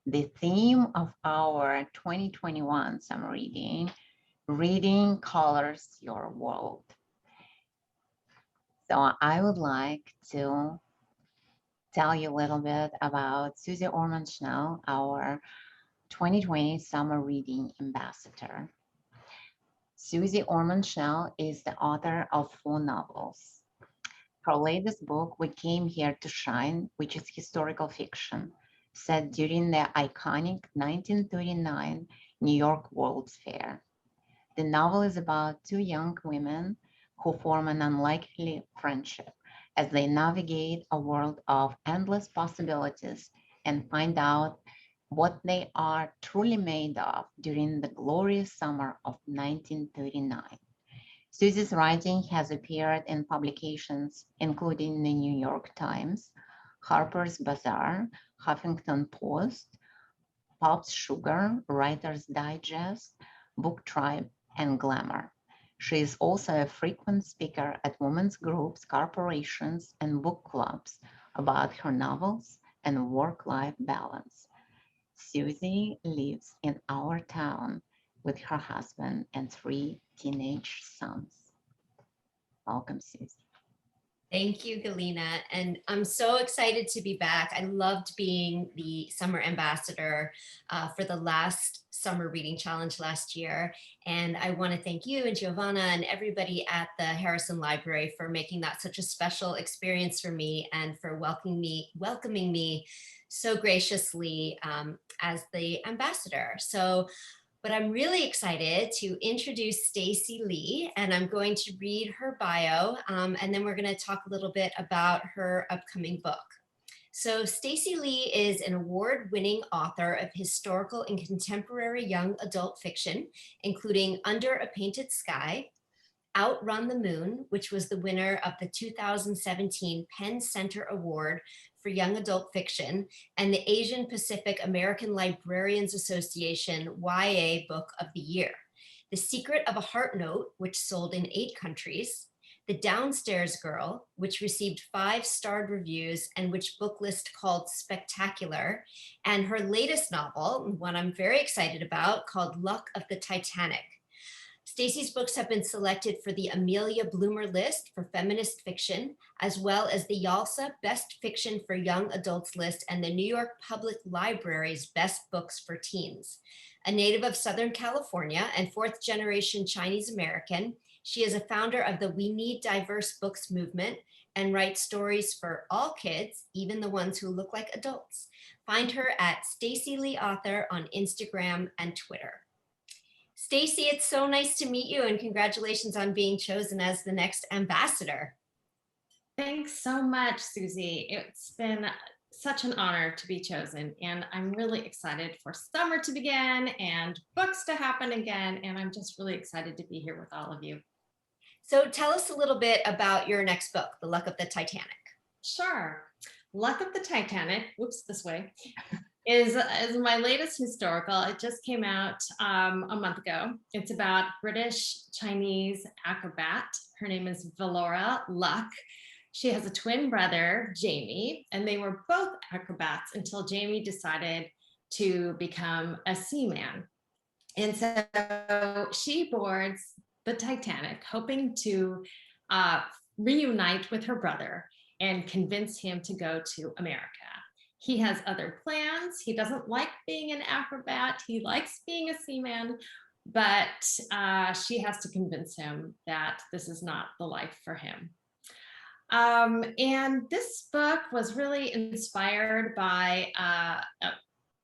The theme of our 2021 summer reading colors your world. So I would like to tell you a little bit about Susie Orman Schnall, our 2020 Summer Reading Ambassador. Susie Orman Schnall is the author of 4 novels. Her latest book, We Came Here to Shine, which is historical fiction, set during the iconic 1939 New York World's Fair. The novel is about 2 young women who form an unlikely friendship as they navigate a world of endless possibilities and find out what they are truly made of during the glorious summer of 1939. Susie's writing has appeared in publications including the New York Times, Harper's Bazaar, Huffington Post, Pop's Sugar, Writer's Digest, Book Tribe, and Glamour. She is also a frequent speaker at women's groups, corporations, and book clubs about her novels and work-life balance. Susie lives in our town with her husband and 3 teenage sons. Welcome, Susie. Thank you, Galina. And I'm so excited to be back. I loved being the summer ambassador for the last summer reading challenge last year. And I want to thank you and Giovanna and everybody at the Harrison Library for making that such a special experience for me and for welcoming me so graciously as the ambassador. But I'm really excited to introduce Stacey Lee, and I'm going to read her bio, and then we're going to talk a little bit about her upcoming book. So Stacey Lee is an award-winning author of historical and contemporary young adult fiction, including Under a Painted Sky, Outrun the Moon, which was the winner of the 2017 Penn Center Award for Young Adult Fiction, and the Asian Pacific American Librarians Association YA Book of the Year. The Secret of a Heart Note, which sold in 8 countries, The Downstairs Girl, which received 5-starred reviews and which Booklist called spectacular, and her latest novel, one I'm very excited about, called Luck of the Titanic. Stacey's books have been selected for the Amelia Bloomer List for Feminist Fiction, as well as the YALSA Best Fiction for Young Adults list and the New York Public Library's Best Books for Teens. A native of Southern California and 4th-generation Chinese American, she is a founder of the We Need Diverse Books movement and writes stories for all kids, even the ones who look like adults. Find her at Stacey Lee Author on Instagram and Twitter. Stacey, it's so nice to meet you and congratulations on being chosen as the next ambassador. Thanks so much, Susie. It's been such an honor to be chosen, and I'm really excited for summer to begin and books to happen again, and I'm just really excited to be here with all of you. So tell us a little bit about your next book, The Luck of the Titanic. Sure. Luck of the Titanic, whoops, this way, is my latest historical. It just came out a month ago. It's about British-Chinese acrobat. Her name is Valora Luck. She has a twin brother, Jamie, and they were both acrobats until Jamie decided to become a seaman. And so she boards the Titanic, hoping to reunite with her brother and convince him to go to America. He has other plans. He doesn't like being an acrobat. He likes being a seaman, but she has to convince him that this is not the life for him. And this book was really inspired by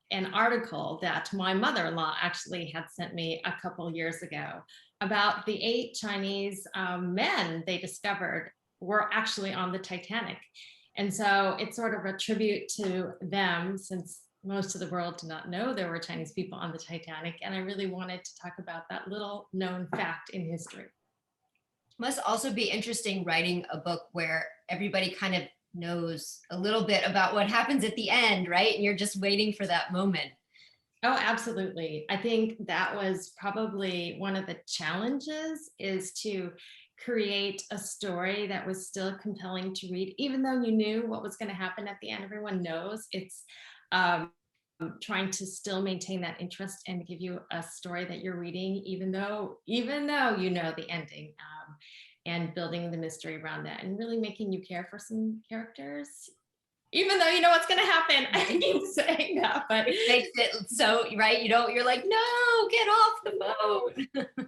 an article that my mother-in-law actually had sent me a couple years ago about the 8 Chinese men they discovered were actually on the Titanic. And so it's sort of a tribute to them, since most of the world did not know there were Chinese people on the Titanic. And I really wanted to talk about that little known fact in history. Must also be interesting writing a book where everybody kind of knows a little bit about what happens at the end, right? And you're just waiting for that moment. Oh, absolutely. I think that was probably one of the challenges, is to create a story that was still compelling to read, even though you knew what was going to happen at the end. Everyone knows it's trying to still maintain that interest and give you a story that you're reading, even though you know the ending, and building the mystery around that and really making you care for some characters, even though you know what's going to happen. I keep saying that, but it makes it so, right? You're like, no, get off the boat.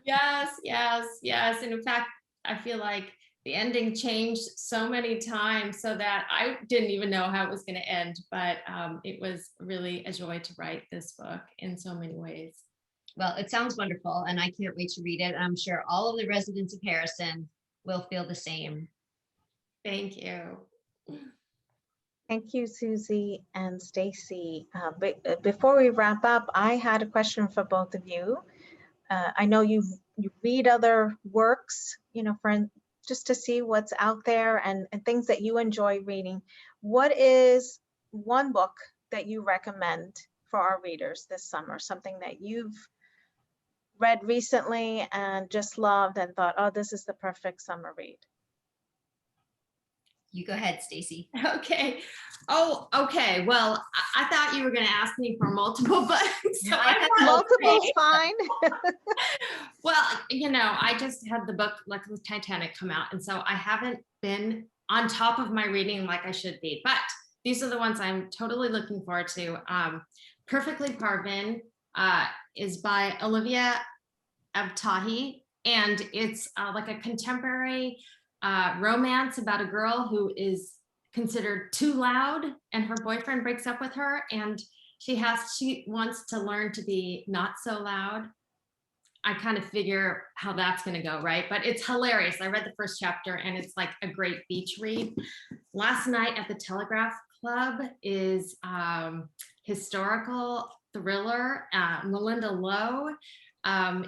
yes. And in fact, I feel like the ending changed so many times so that I didn't even know how it was going to end, but it was really a joy to write this book in so many ways. Well, it sounds wonderful, and I can't wait to read it. I'm sure all of the residents of Harrison will feel the same. Thank you. Thank you, Susie and Stacey. Before we wrap up, I had a question for both of you. I know you read other works, just to see what's out there and things that you enjoy reading. What is one book that you recommend for our readers this summer? Something that you've read recently and just loved and thought, oh, this is the perfect summer read. You go ahead, Stacey. Okay. Oh, okay. Well, I thought you were going to ask me for multiple books. So Multiple's fine. Well, I just had the book like the Titanic come out, and so I haven't been on top of my reading like I should be. But these are the ones I'm totally looking forward to. Perfectly Carven is by Olivia Abtahi, and it's like a contemporary romance about a girl who is considered too loud, and her boyfriend breaks up with her, and she wants to learn to be not so loud. I kind of figure how that's going to go, right? But it's hilarious. I read the first chapter, and it's like a great beach read. Last Night at the Telegraph Club is historical thriller. Melinda Lowe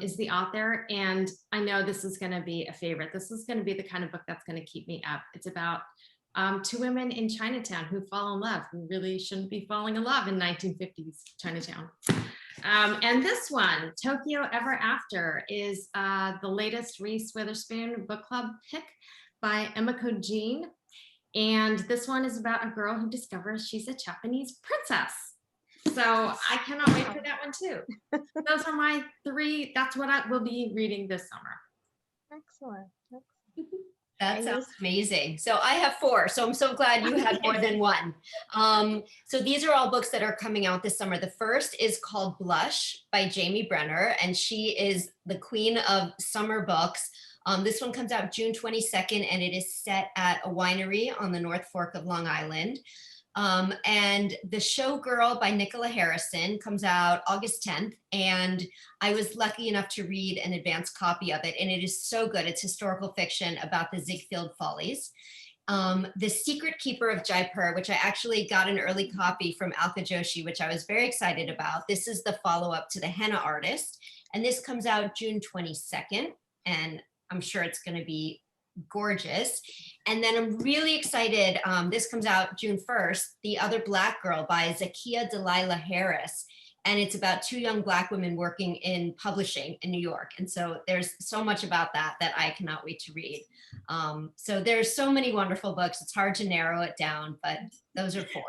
is the author, and I know this is going to be a favorite. This is going to be the kind of book that's going to keep me up. It's about two women in Chinatown who fall in love, who really shouldn't be falling in love in 1950s Chinatown. And this one, Tokyo Ever After, is the latest Reese Witherspoon book club pick by Emiko Jean. And this one is about a girl who discovers she's a Japanese princess. So I cannot wait for that one too. Those are my three. That's what I will be reading this summer. Excellent. That sounds amazing. So I have 4, so I'm so glad you had more than one. So these are all books that are coming out this summer. The first is called Blush by Jamie Brenner, and she is the queen of summer books. This one comes out June 22nd, and it is set at a winery on the North Fork of Long Island. And The Showgirl by Nicola Harrison comes out August 10th. And I was lucky enough to read an advanced copy of it. And it is so good. It's historical fiction about the Ziegfeld Follies. The Secret Keeper of Jaipur, which I actually got an early copy from Alka Joshi, which I was very excited about. This is the follow-up to The Henna Artist. And this comes out June 22nd. And I'm sure it's going to be gorgeous. And then I'm really excited. This comes out June 1st, The Other Black Girl by Zakiya Delilah Harris. And it's about 2 young Black women working in publishing in New York. And so there's so much about that I cannot wait to read. So there's so many wonderful books. It's hard to narrow it down, but those are 4.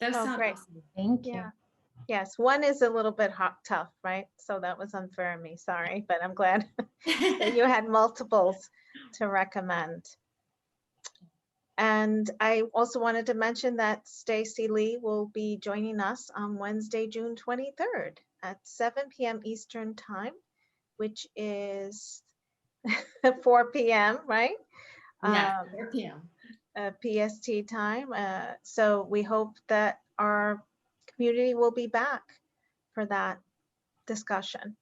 Those sound great. awesome. Thank you. Yeah. Yes, one is a little bit tough, right? So that was unfair of me, sorry, but I'm glad that you had multiples to recommend. And I also wanted to mention that Stacey Lee will be joining us on Wednesday, June 23rd at 7 p.m. Eastern Time, which is 4 p.m., right? Yeah, 4 p.m. PST time. So we hope that our community will be back for that discussion.